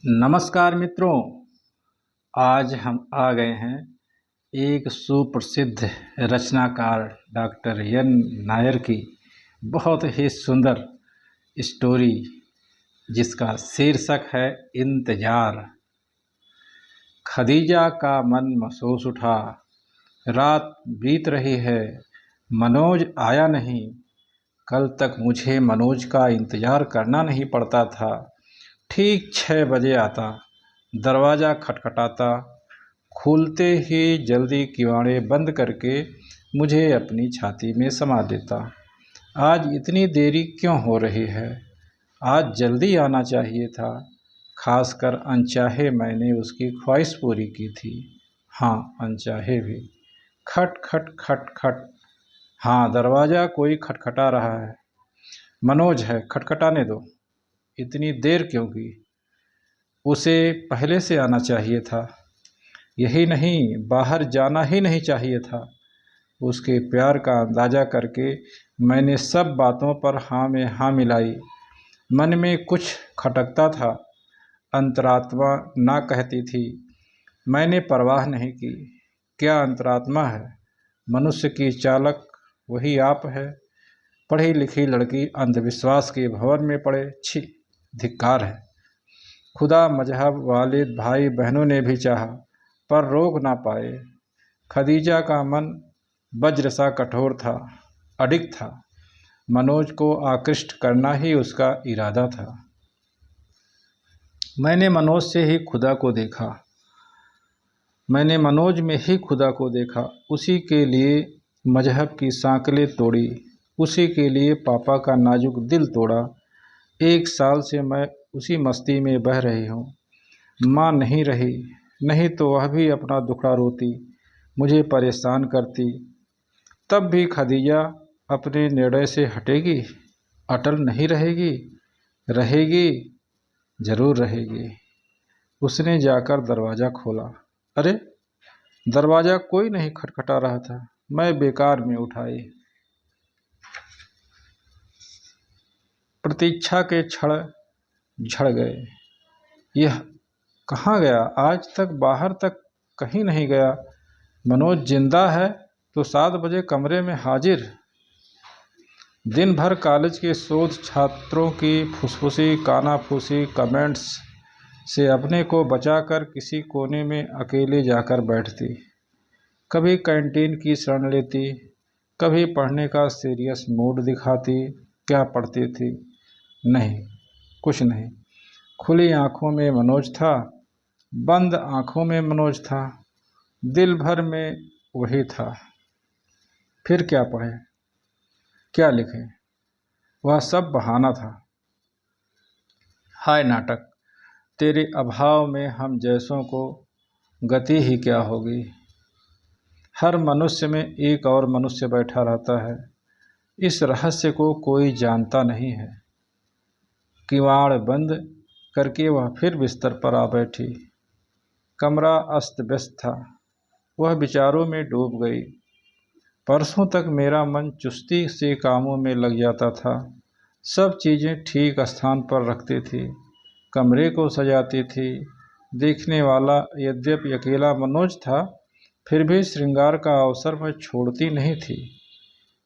नमस्कार मित्रों। आज हम आ गए हैं एक सुप्रसिद्ध रचनाकार डॉक्टर एन नायर की बहुत ही सुंदर स्टोरी, जिसका शीर्षक है इंतजार। खदीजा का मन महसूस उठा, रात बीत रही है, मनोज आया नहीं। कल तक मुझे मनोज का इंतजार करना नहीं पड़ता था। ठीक 6 बजे आता, दरवाज़ा खटखटाता, खुलते ही जल्दी किवाड़े बंद करके मुझे अपनी छाती में समा लेता। आज इतनी देरी क्यों हो रही है? आज जल्दी आना चाहिए था। खासकर अनचाहे मैंने उसकी ख्वाहिश पूरी की थी। हाँ, अनचाहे भी। खट खट खट खट। हाँ, दरवाज़ा कोई खटखटा रहा है। मनोज है, खटखटाने दो। इतनी देर क्यों की? उसे पहले से आना चाहिए था। यही नहीं, बाहर जाना ही नहीं चाहिए था। उसके प्यार का अंदाज़ा करके मैंने सब बातों पर हाँ में हाँ मिलाई। मन में कुछ खटकता था, अंतरात्मा ना कहती थी। मैंने परवाह नहीं की। क्या अंतरात्मा है? मनुष्य की चालक वही आप है। पढ़ी लिखी लड़की अंधविश्वास के भंवर में पड़े, छी, धिक्कार है। खुदा, मजहब, वालिद, भाई बहनों ने भी चाहा पर रोक ना पाए। खदीजा का मन वज्र सा कठोर था, अडिग था। मनोज को आकृष्ट करना ही उसका इरादा था। मैंने मनोज से ही खुदा को देखा। मैंने मनोज में ही खुदा को देखा। उसी के लिए मजहब की सांकलें तोड़ी, उसी के लिए पापा का नाजुक दिल तोड़ा। 1 साल से मैं उसी मस्ती में बह रही हूँ। माँ नहीं रही, नहीं तो वह भी अपना दुखड़ा रोती, मुझे परेशान करती। तब भी खदीजा अपने निर्णय से हटेगी? अटल नहीं रहेगी? रहेगी, जरूर रहेगी। उसने जाकर दरवाज़ा खोला। अरे, दरवाज़ा कोई नहीं खटखटा रहा था। मैं बेकार में उठाई। प्रतीक्षा के क्षण झड़ गए। यह कहाँ गया? आज तक बाहर तक कहीं नहीं गया। मनोज जिंदा है तो 7 बजे कमरे में हाजिर। दिन भर कॉलेज के शोध छात्रों की फुसफुसी कानाफूसी कमेंट्स से अपने को बचाकर किसी कोने में अकेले जाकर बैठती। कभी कैंटीन की शरण लेती, कभी पढ़ने का सीरियस मूड दिखाती। क्या पढ़ती थी? नहीं, कुछ नहीं। खुली आंखों में मनोज था, बंद आंखों में मनोज था, दिल भर में वही था। फिर क्या पढ़े, क्या लिखे? वह सब बहाना था। हाय नाटक, तेरे अभाव में हम जैसों को गति ही क्या होगी। हर मनुष्य में एक और मनुष्य बैठा रहता है। इस रहस्य को कोई जानता नहीं है। किवाड़ बंद करके वह फिर बिस्तर पर आ बैठी। कमरा अस्त व्यस्त था। वह विचारों में डूब गई। परसों तक मेरा मन चुस्ती से कामों में लग जाता था। सब चीज़ें ठीक स्थान पर रखती थी, कमरे को सजाती थी। देखने वाला यद्यपि अकेला मनोज था, फिर भी श्रृंगार का अवसर मैं छोड़ती नहीं थी।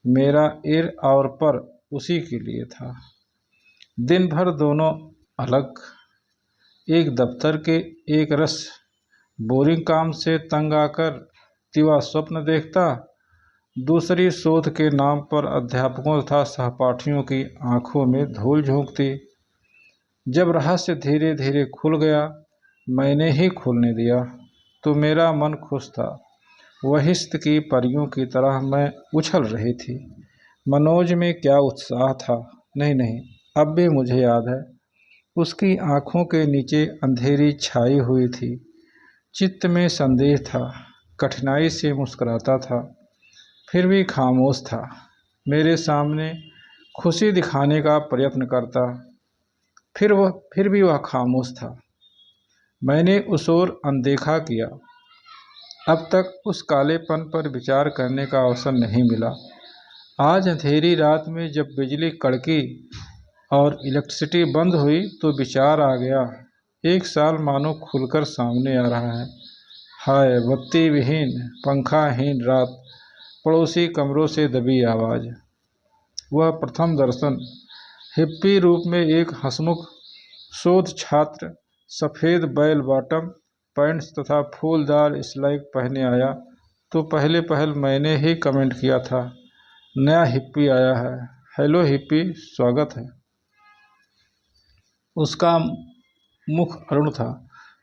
मेरा इर और पर उसी के लिए था। दिन भर दोनों अलग, एक दफ्तर के एक रस बोरिंग काम से तंग आकर तिवा स्वप्न देखता, दूसरी शोध के नाम पर अध्यापकों तथा सहपाठियों की आंखों में धूल झोंकती। जब रहस्य धीरे धीरे खुल गया, मैंने ही खुलने दिया, तो मेरा मन खुश था। वहिष्ठ की परियों की तरह मैं उछल रही थी। मनोज में क्या उत्साह था! नहीं नहीं, अब भी मुझे याद है। उसकी आंखों के नीचे अंधेरी छाई हुई थी। चित्त में संदेह था। कठिनाई से मुस्कुराता था, फिर भी खामोश था। मेरे सामने खुशी दिखाने का प्रयत्न करता, फिर भी वह खामोश था। मैंने उस ओर अनदेखा किया। अब तक उस कालेपन पर विचार करने का अवसर नहीं मिला। आज अंधेरी रात में जब बिजली कड़की और इलेक्ट्रिसिटी बंद हुई तो विचार आ गया। एक साल मानो खुलकर सामने आ रहा है। हाय बत्ती विहीन पंखाहीन रात, पड़ोसी कमरों से दबी आवाज़। वह प्रथम दर्शन हिप्पी रूप में एक हंसमुख शोध छात्र सफ़ेद बेल बॉटम पैंट्स तथा फूलदार स्लाइक पहने आया तो पहले पहल मैंने ही कमेंट किया था, नया हिप्पी आया है। हेलो हिप्पी, स्वागत है। उसका मुख अरुण था,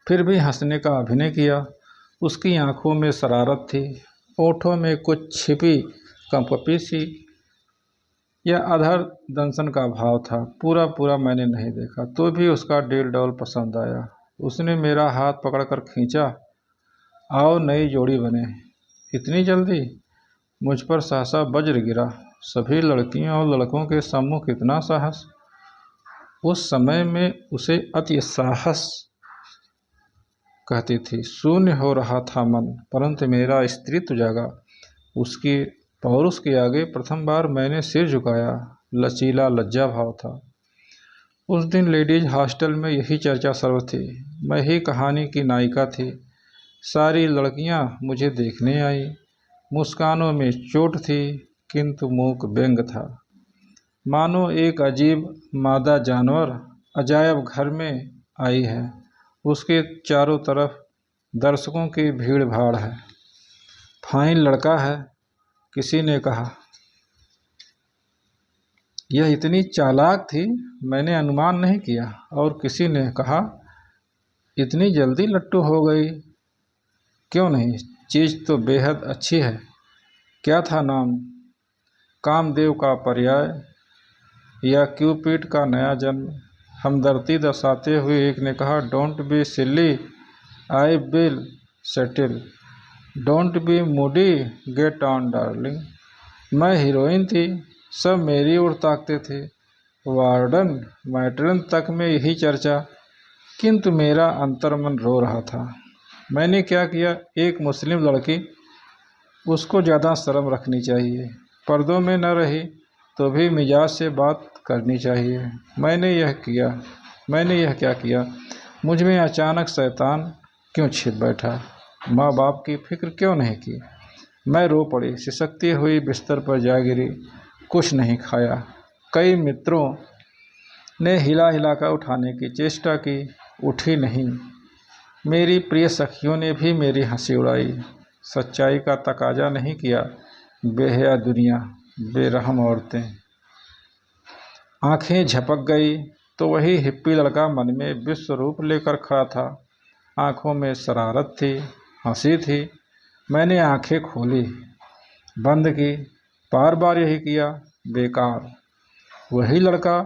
फिर भी हंसने का अभिनय किया। उसकी आंखों में शरारत थी, ओठों में कुछ छिपी कंपकपी सी या अधर दंशन का भाव था। पूरा पूरा मैंने नहीं देखा तो भी उसका डील डॉल पसंद आया। उसने मेरा हाथ पकड़कर खींचा, आओ नई जोड़ी बने। इतनी जल्दी? मुझ पर सहसा वज्र गिरा। सभी लड़कियों और लड़कों के सम्मुख इतना साहस! उस समय में उसे अति साहस कहती थी। शून्य हो रहा था मन, परंतु मेरा स्त्रीत्व जागा। उसकी पौरुष के आगे प्रथम बार मैंने सिर झुकाया। लचीला लज्जा भाव था। उस दिन लेडीज हॉस्टल में यही चर्चा सर्व थी। मैं ही कहानी की नायिका थी। सारी लड़कियां मुझे देखने आई। मुस्कानों में चोट थी, किंतु मूक व्यंग था। मानो एक अजीब मादा जानवर अजायब घर में आई है। उसके चारों तरफ दर्शकों की भीड़ भाड़ है। फाइन लड़का है, किसी ने कहा। यह इतनी चालाक थी, मैंने अनुमान नहीं किया। और किसी ने कहा, इतनी जल्दी लट्टू हो गई। क्यों नहीं, चीज़ तो बेहद अच्छी है। क्या था नाम? कामदेव का पर्याय या क्यूपिड का नया जन्म? हमदर्दी दर्शाते हुए एक ने कहा, don't be silly, I will settle. Don't be Moody, get on darling. मैं हीरोइन थी, सब मेरी ओर ताकते थे। वार्डन मैट्रन तक में यही चर्चा, किंतु मेरा अंतर्मन रो रहा था। मैंने क्या किया? एक मुस्लिम लड़की, उसको ज़्यादा शर्म रखनी चाहिए। पर्दों में न रही तो भी मिजाज से बात करनी चाहिए। मैंने यह क्या किया? मुझ में अचानक शैतान क्यों छिप बैठा? माँ बाप की फिक्र क्यों नहीं की? मैं रो पड़ी, सिसकती हुई बिस्तर पर जा गिरी। कुछ नहीं खाया। कई मित्रों ने हिला हिलाकर उठाने की चेष्टा की, उठी नहीं। मेरी प्रिय सखियों ने भी मेरी हंसी उड़ाई। सच्चाई का तकाजा नहीं किया। बेहया दुनिया, बेरहम औरतें। आंखें झपक गई तो वही हिप्पी लड़का मन में विश्व रूप लेकर खड़ा था। आंखों में शरारत थी, हंसी थी। मैंने आंखें खोली, बंद की, बार बार यही किया, बेकार। वही लड़का,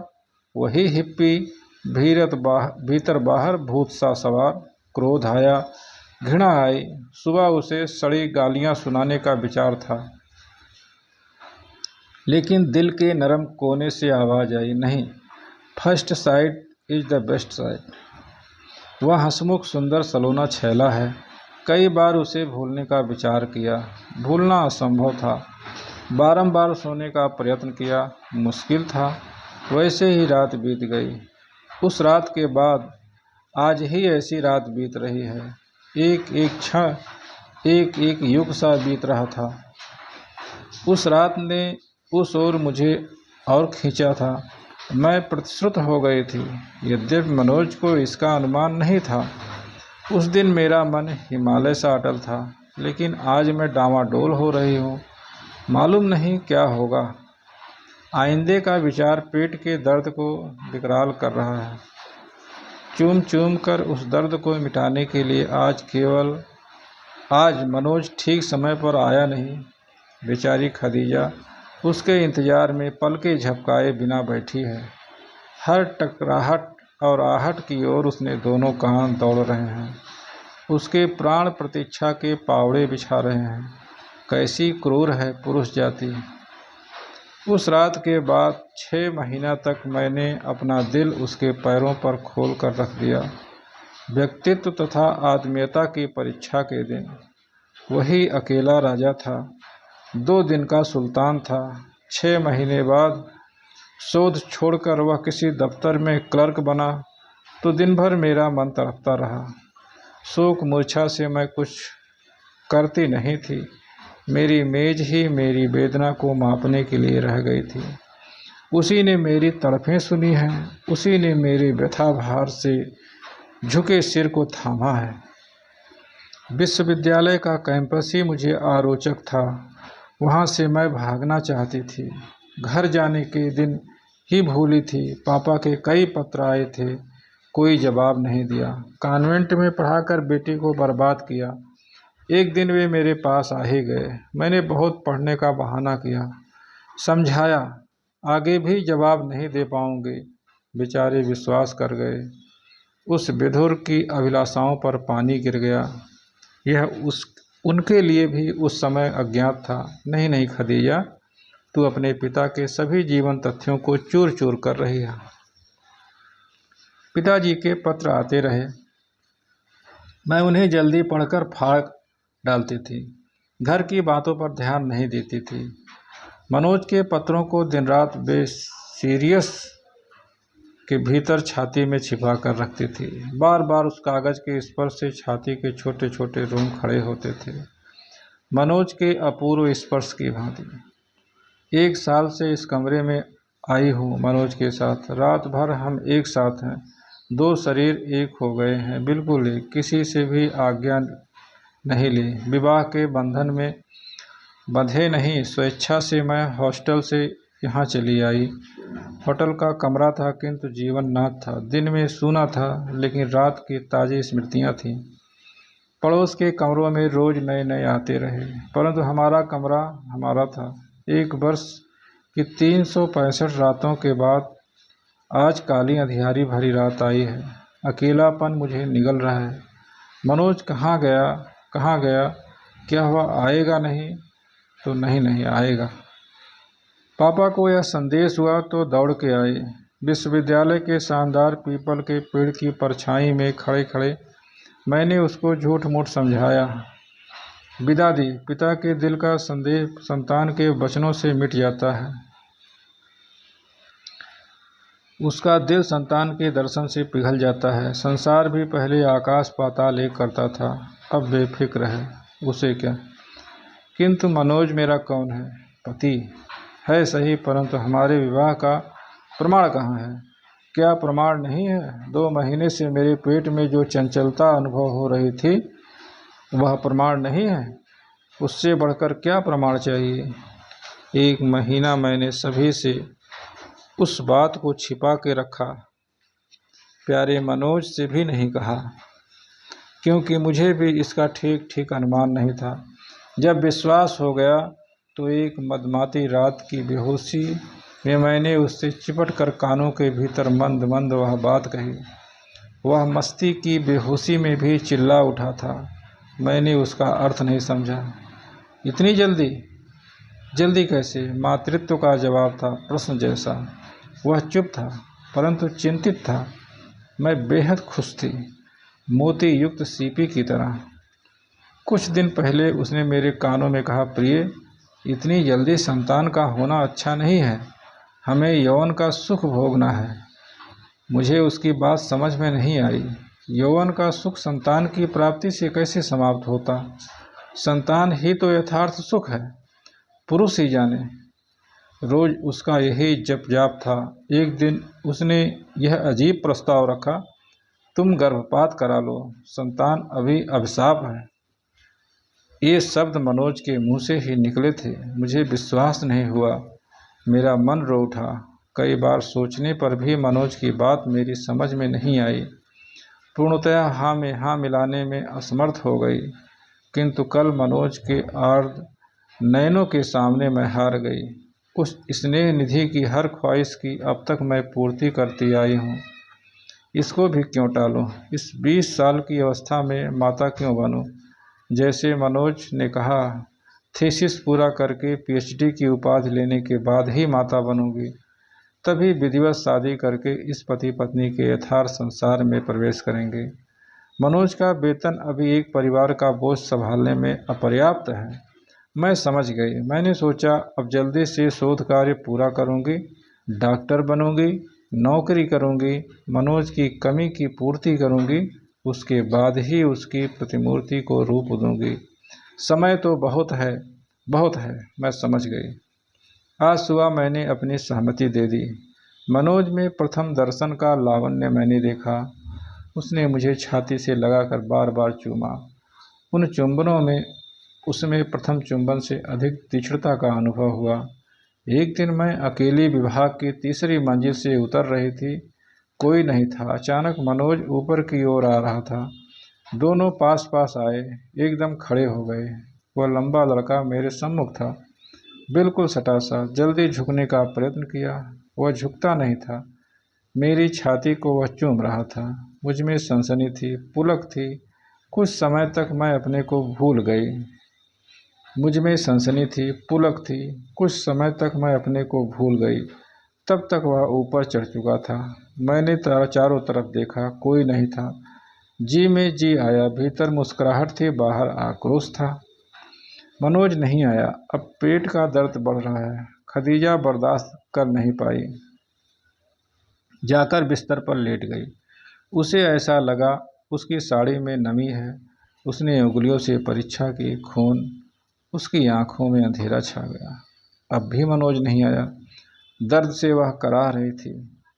वही हिप्पी, भीतर बाहर भूत सा सवार। क्रोध आया, घृणा आई। सुबह उसे सड़ी गालियां सुनाने का विचार था, लेकिन दिल के नरम कोने से आवाज़ आई, नहीं, first sight is the best site. वह हंसमुख सुंदर सलोना छैला है। कई बार उसे भूलने का विचार किया, भूलना असंभव था। बारंबार सोने का प्रयत्न किया, मुश्किल था। वैसे ही रात बीत गई। उस रात के बाद आज ही ऐसी रात बीत रही है। एक एक क्षण एक एक युग सा बीत रहा था। उस रात ने उस ओर मुझे और खींचा था। मैं प्रतिश्रुत हो गई थी, यद्यपि मनोज को इसका अनुमान नहीं था। उस दिन मेरा मन हिमालय सा अटल था, लेकिन आज मैं डामाडोल हो रही हूँ। मालूम नहीं क्या होगा। आइंदे का विचार पेट के दर्द को विकराल कर रहा है। चूम चूम कर उस दर्द को मिटाने के लिए आज मनोज ठीक समय पर आया नहीं। बेचारी खदीजा उसके इंतजार में पलके झपकाए बिना बैठी है। हर टकराहट और आहट की ओर उसने दोनों कान दौड़ रहे हैं। उसके प्राण प्रतीक्षा के पावड़े बिछा रहे हैं। कैसी क्रूर है पुरुष जाति। उस रात के बाद 6 महीना तक मैंने अपना दिल उसके पैरों पर खोल कर रख दिया। व्यक्तित्व तथा आत्मीयता की परीक्षा के दिन वही अकेला राजा था। 2 दिन का सुल्तान था। 6 महीने बाद शोध छोड़कर वह किसी दफ्तर में क्लर्क बना। तो दिन भर मेरा मन तड़पता रहा। शोक मूर्छा से मैं कुछ करती नहीं थी। मेरी मेज ही मेरी वेदना को मापने के लिए रह गई थी। उसी ने मेरी तड़पें सुनी हैं, उसी ने मेरे व्यथा भार से झुके सिर को थामा है। विश्वविद्यालय का कैंपस ही मुझे आरोचक था। वहाँ से मैं भागना चाहती थी। घर जाने के दिन ही भूली थी। पापा के कई पत्र आए थे, कोई जवाब नहीं दिया। कॉन्वेंट में पढ़ाकर बेटी को बर्बाद किया। एक दिन वे मेरे पास आ ही गए। मैंने बहुत पढ़ने का बहाना किया, समझाया आगे भी जवाब नहीं दे पाऊंगे। बेचारे विश्वास कर गए। उस विधुर की अभिलाषाओं पर पानी गिर गया। यह उनके लिए भी उस समय अज्ञात था। नहीं नहीं खदीजा, तू अपने पिता के सभी जीवन तथ्यों को चूर चूर कर रही है। पिताजी के पत्र आते रहे। मैं उन्हें जल्दी पढ़कर फाड़ डालती थी। घर की बातों पर ध्यान नहीं देती थी। मनोज के पत्रों को दिन रात बेसीरियस के भीतर छाती में छिपा कर रखती थी। बार बार उस कागज के स्पर्श से छाती के छोटे छोटे रोम खड़े होते थे, मनोज के अपूर्व स्पर्श की भांति। 1 साल से इस कमरे में आई हूँ मनोज के साथ। रात भर हम एक साथ हैं। 2 शरीर एक हो गए हैं, बिल्कुल एक। किसी से भी आज्ञा नहीं ली, विवाह के बंधन में बंधे नहीं। स्वेच्छा से मैं हॉस्टल से यहाँ चली आई। होटल का कमरा था किंतु जीवन नाथ था। दिन में सूना था लेकिन रात की ताज़ी स्मृतियाँ थीं। पड़ोस के कमरों में रोज़ नए नए आते रहे, परंतु हमारा कमरा हमारा था। 1 वर्ष की 365 रातों के बाद आज काली अंधियारी भरी रात आई है। अकेलापन मुझे निगल रहा है। मनोज कहाँ गया, कहाँ गया? क्या हुआ, आएगा नहीं? तो नहीं आएगा। पापा को यह संदेश हुआ तो दौड़ के आए। विश्वविद्यालय के शानदार पीपल के पेड़ की परछाई में खड़े खड़े मैंने उसको झूठ मूठ समझाया, विदा दी। पिता के दिल का संदेह संतान के वचनों से मिट जाता है। उसका दिल संतान के दर्शन से पिघल जाता है। संसार भी पहले आकाश पाताल एक करता था, अब बेफिक्र है। उसे क्या? किंतु मनोज मेरा कौन है? पति है सही, परंतु हमारे विवाह का प्रमाण कहाँ है? क्या प्रमाण नहीं है? 2 महीने से मेरे पेट में जो चंचलता अनुभव हो रही थी वह प्रमाण नहीं है? उससे बढ़कर क्या प्रमाण चाहिए? 1 महीना मैंने सभी से उस बात को छिपा के रखा, प्यारे मनोज से भी नहीं कहा, क्योंकि मुझे भी इसका ठीक ठीक अनुमान नहीं था। जब विश्वास हो गया तो एक मदमाती रात की बेहोशी में मैंने उससे चिपट कर कानों के भीतर मंद मंद वह बात कही। वह मस्ती की बेहोशी में भी चिल्ला उठा था। मैंने उसका अर्थ नहीं समझा। इतनी जल्दी? जल्दी कैसे? मातृत्व का जवाब था, प्रश्न जैसा। वह चुप था परंतु चिंतित था। मैं बेहद खुश थी, मोती युक्त सीपी की तरह। कुछ दिन पहले उसने मेरे कानों में कहा, प्रिय, इतनी जल्दी संतान का होना अच्छा नहीं है। हमें यौवन का सुख भोगना है। मुझे उसकी बात समझ में नहीं आई। यौवन का सुख संतान की प्राप्ति से कैसे समाप्त होता? संतान ही तो यथार्थ सुख है, पुरुष ही जाने। रोज उसका यही जप जाप था। एक दिन उसने यह अजीब प्रस्ताव रखा, तुम गर्भपात करा लो, संतान अभी अभिशाप है। ये शब्द मनोज के मुंह से ही निकले थे। मुझे विश्वास नहीं हुआ। मेरा मन रो उठा। कई बार सोचने पर भी मनोज की बात मेरी समझ में नहीं आई। पूर्णतया हाँ में हाँ मिलाने में असमर्थ हो गई। किंतु कल मनोज के आर्द्र नयनों के सामने मैं हार गई। उस स्नेह निधि की हर ख्वाहिश की अब तक मैं पूर्ति करती आई हूँ। इसको भी क्यों टालूं? इस 20 साल की अवस्था में माता क्यों बनूं? जैसे मनोज ने कहा, थीसिस पूरा करके पीएचडी की उपाधि लेने के बाद ही माता बनूंगी, तभी विधिवत शादी करके इस पति पत्नी के यथार्थ संसार में प्रवेश करेंगे। मनोज का वेतन अभी एक परिवार का बोझ संभालने में अपर्याप्त है। मैं समझ गई। मैंने सोचा अब जल्दी से शोध कार्य पूरा करूंगी, डॉक्टर बनूंगी, नौकरी करूँगी, मनोज की कमी की पूर्ति करूँगी, उसके बाद ही उसकी प्रतिमूर्ति को रूप दूँगी। समय तो बहुत है, बहुत है, मैं समझ गई। आज सुबह मैंने अपनी सहमति दे दी। मनोज में प्रथम दर्शन का लावण्य मैंने देखा। उसने मुझे छाती से लगाकर बार बार चूमा। उन चुंबनों में उसमें प्रथम चुंबन से अधिक तीक्ष्णता का अनुभव हुआ। एक दिन मैं अकेली विभाग की तीसरी मंजिल से उतर रही थी। कोई नहीं था। अचानक मनोज ऊपर की ओर आ रहा था। दोनों पास पास आए, एकदम खड़े हो गए। वह लंबा लड़का मेरे सम्मुख था, बिल्कुल सटा सा। जल्दी झुकने का प्रयत्न किया, वह झुकता नहीं था। मेरी छाती को वह चूम रहा था। मुझ में सनसनी थी, पुलक थी। कुछ समय तक मैं अपने को भूल गई। मुझ में सनसनी थी, पुलक थी। कुछ समय तक मैं अपने को भूल गई। तब तक वह ऊपर चढ़ चुका था। मैंने चारों तरफ देखा, कोई नहीं था। जी में जी आया। भीतर मुस्कुराहट थी, बाहर आक्रोश था। मनोज नहीं आया। अब पेट का दर्द बढ़ रहा है। खदीजा बर्दाश्त कर नहीं पाई, जाकर बिस्तर पर लेट गई। उसे ऐसा लगा उसकी साड़ी में नमी है। उसने उंगलियों से परीक्षा की, खून। उसकी आंखों में अंधेरा छा गया। अब भी मनोज नहीं आया। दर्द से वह कराह रही थी।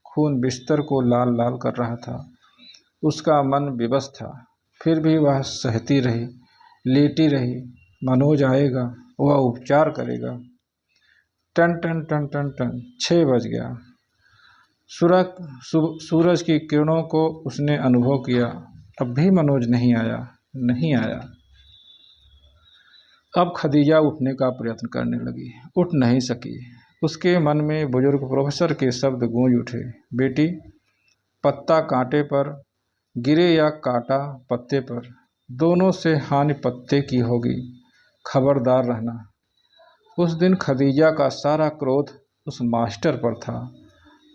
खून बिस्तर को लाल लाल कर रहा था। उसका मन विवश था। फिर भी वह सहती रही, लेटी रही। मनोज आएगा, वह उपचार करेगा। टन टन टन टन टन 6 बज गया। सूरज की किरणों को उसने अनुभव किया। अब भी मनोज नहीं आया, नहीं आया। अब खदीजा उठने का प्रयत्न करने लगी, उठ नहीं सकी। उसके मन में बुजुर्ग प्रोफेसर के शब्द गूंज उठे, बेटी, पत्ता कांटे पर गिरे या कांटा पत्ते पर, दोनों से हानि पत्ते की होगी, खबरदार रहना। उस दिन खदीजा का सारा क्रोध उस मास्टर पर था।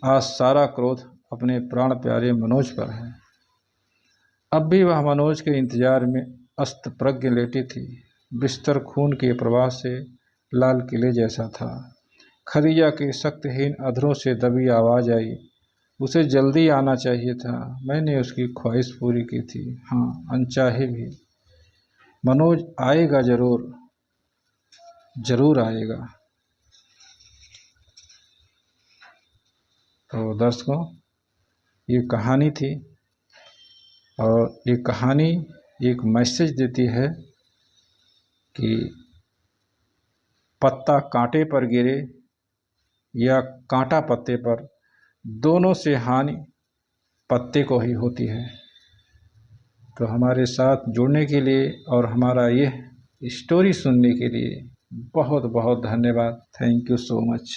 आज सारा क्रोध अपने प्राण प्यारे मनोज पर है। अब भी वह मनोज के इंतजार में अस्तप्रज्ञ लेटी थी। बिस्तर खून के प्रवाह से लाल किले जैसा था। खदीजा के शक्तिहीन अधरों से दबी आवाज़ आई, उसे जल्दी आना चाहिए था। मैंने उसकी ख्वाहिश पूरी की थी, हाँ, अनचाहे भी। मनोज आएगा, जरूर जरूर आएगा। तो दर्शकों, ये कहानी थी, और ये कहानी एक मैसेज देती है कि पत्ता कांटे पर गिरे या कांटा पत्ते पर, दोनों से हानि पत्ते को ही होती है। तो हमारे साथ जुड़ने के लिए और हमारा यह स्टोरी सुनने के लिए बहुत बहुत धन्यवाद। Thank you so much.